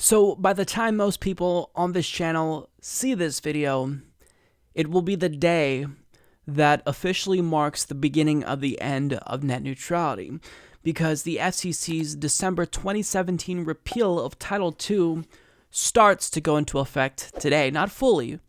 So by the time most people on this channel see this video, it will be the day that officially marks the beginning of the end of net neutrality, because the FCC's December 2017 repeal of Title II starts to go into effect today. Not fully,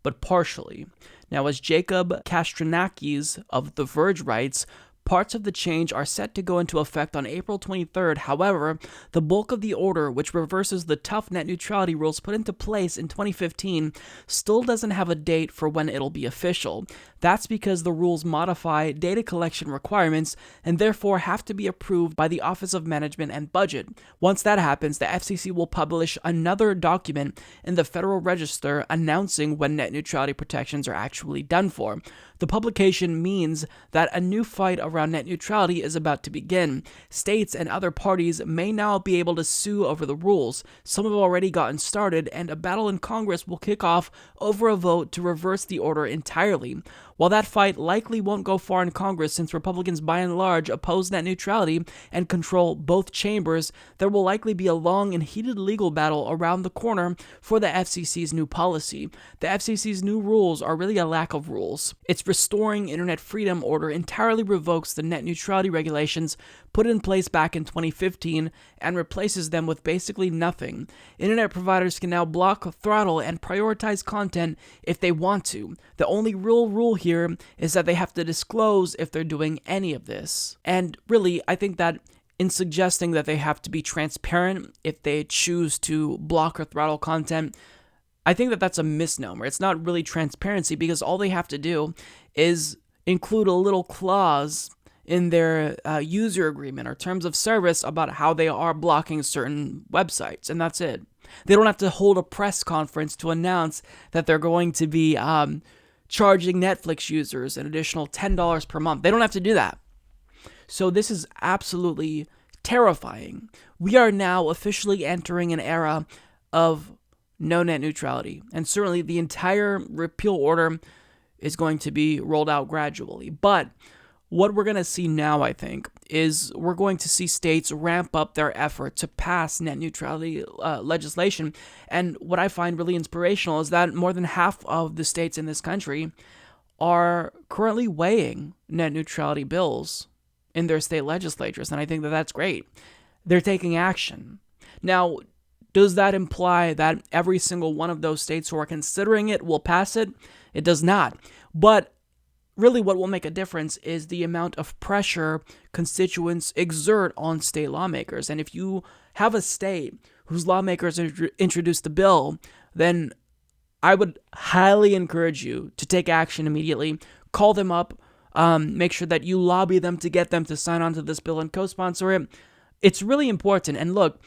but partially. Now, as Jacob Kastrenakis of The Verge writes, parts of the change are set to go into effect on April 23rd. However, the bulk of the order, which reverses the tough net neutrality rules put into place in 2015, still doesn't have a date for when it'll be official. That's because the rules modify data collection requirements and therefore have to be approved by the Office of Management and Budget. Once that happens, the FCC will publish another document in the Federal Register announcing when net neutrality protections are actually done for. The publication means that a new fight around net neutrality is about to begin. States and other parties may now be able to sue over the rules. Some have already gotten started, and a battle in Congress will kick off over a vote to reverse the order entirely. While that fight likely won't go far in Congress, since Republicans by and large oppose net neutrality and control both chambers, there will likely be a long and heated legal battle around the corner for the FCC's new policy. The FCC's new rules are really a lack of rules. Its Restoring Internet Freedom Order entirely revokes the net neutrality regulations put in place back in 2015 and replaces them with basically nothing. Internet providers can now block, throttle, and prioritize content if they want to. The only real rule here is that they have to disclose if they're doing any of this. And really, I think that in suggesting that they have to be transparent if they choose to block or throttle content, I think that that's a misnomer. It's not really transparency, because all they have to do is include a little clause in their user agreement or terms of service about how they are blocking certain websites, and that's it. They don't have to hold a press conference to announce that they're going to be charging Netflix users an additional $10 per month. They don't have to do that. So this is absolutely terrifying. We are now officially entering an era of no net neutrality, and certainly the entire repeal order is going to be rolled out gradually. But what we're going to see now, I think, is we're going to see states ramp up their effort to pass net neutrality legislation. And what I find really inspirational is that more than half of the states in this country are currently weighing net neutrality bills in their state legislatures. And I think that that's great. They're taking action. Now, does that imply that every single one of those states who are considering it will pass it? It does not. But really what will make a difference is the amount of pressure constituents exert on state lawmakers. And if you have a state whose lawmakers introduce the bill, then I would highly encourage you to take action immediately. Call them up, make sure that you lobby them to get them to sign on to this bill and co-sponsor it. It's really important. And look,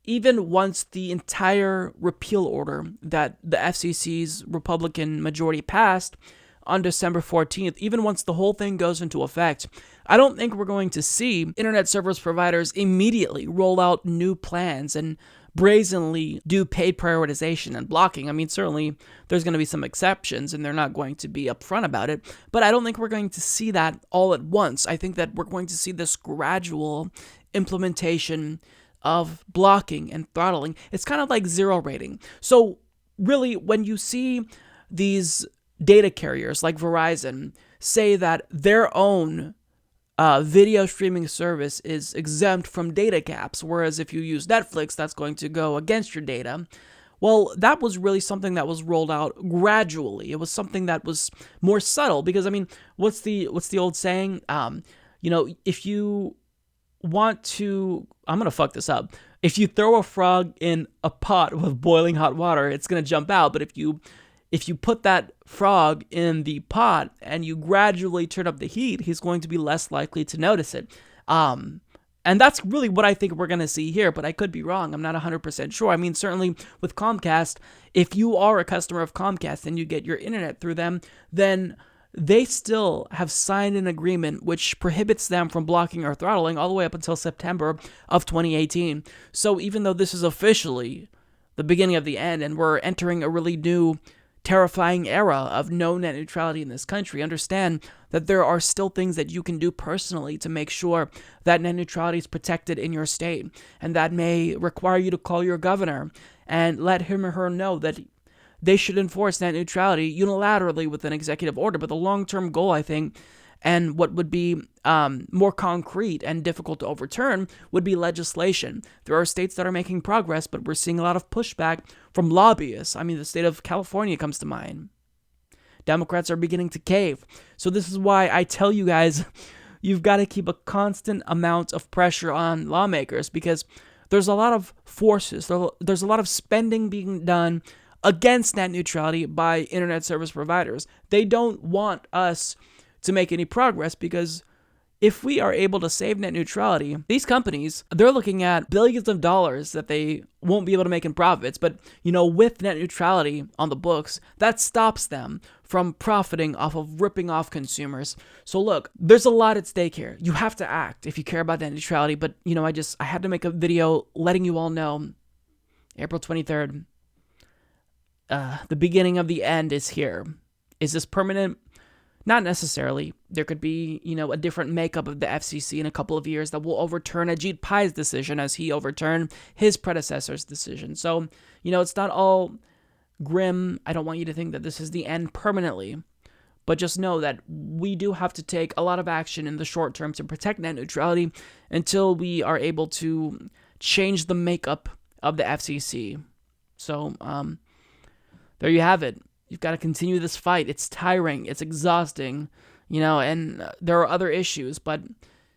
even once the entire repeal order that the FCC's Republican majority passed on December 14th, even once the whole thing goes into effect, I don't think we're going to see internet service providers immediately roll out new plans and brazenly do paid prioritization and blocking. I mean, certainly there's going to be some exceptions and they're not going to be upfront about it, but I don't think we're going to see that all at once. I think that we're going to see this gradual implementation of blocking and throttling. It's kind of like zero rating. So really, when you see these data carriers like Verizon say that their own video streaming service is exempt from data caps, whereas if you use Netflix, that's going to go against your data. Well, that was really something that was rolled out gradually. It was something that was more subtle, because I mean, what's the old saying? If you want to, I'm gonna fuck this up. If you throw a frog in a pot with boiling hot water, it's gonna jump out. But if you put that frog in the pot and you gradually turn up the heat, he's going to be less likely to notice it. And that's really what I think we're going to see here, but I could be wrong. I'm not 100% sure. I mean, certainly with Comcast, if you are a customer of Comcast and you get your internet through them, then they still have signed an agreement which prohibits them from blocking or throttling all the way up until September of 2018. So even though this is officially the beginning of the end and we're entering a really new terrifying era of no net neutrality in this country, understand that there are still things that you can do personally to make sure that net neutrality is protected in your state. And that may require you to call your governor and let him or her know that they should enforce net neutrality unilaterally with an executive order. But the long-term goal, I think, and what would be more concrete and difficult to overturn would be legislation. There are states that are making progress, but we're seeing a lot of pushback from lobbyists. I mean, the state of California comes to mind. Democrats are beginning to cave. So this is why I tell you guys, you've got to keep a constant amount of pressure on lawmakers, because there's a lot of forces, there's a lot of spending being done against net neutrality by internet service providers. They don't want us to make any progress, because if we are able to save net neutrality, these companies, they're looking at billions of dollars that they won't be able to make in profits. But, with net neutrality on the books, that stops them from profiting off of ripping off consumers. So look, there's a lot at stake here. You have to act if you care about net neutrality. But, I had to make a video letting you all know, April 23rd, the beginning of the end is here. Is this permanent? Not necessarily. There could be, a different makeup of the FCC in a couple of years that will overturn Ajit Pai's decision as he overturned his predecessor's decision. So, it's not all grim. I don't want you to think that this is the end permanently. But just know that we do have to take a lot of action in the short term to protect net neutrality until we are able to change the makeup of the FCC. So, there you have it. You've got to continue this fight. It's tiring. It's exhausting, and there are other issues. But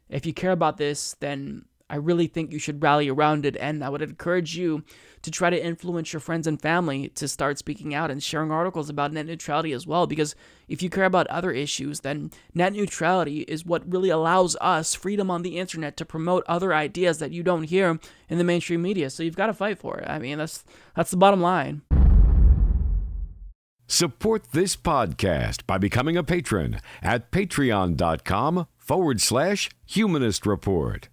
if you care about this, then I really think you should rally around it. And I would encourage you to try to influence your friends and family to start speaking out and sharing articles about net neutrality as well. Because if you care about other issues, then net neutrality is what really allows us freedom on the internet to promote other ideas that you don't hear in the mainstream media. So you've got to fight for it. I mean, that's the bottom line. Support this podcast by becoming a patron at patreon.com/Humanist Report.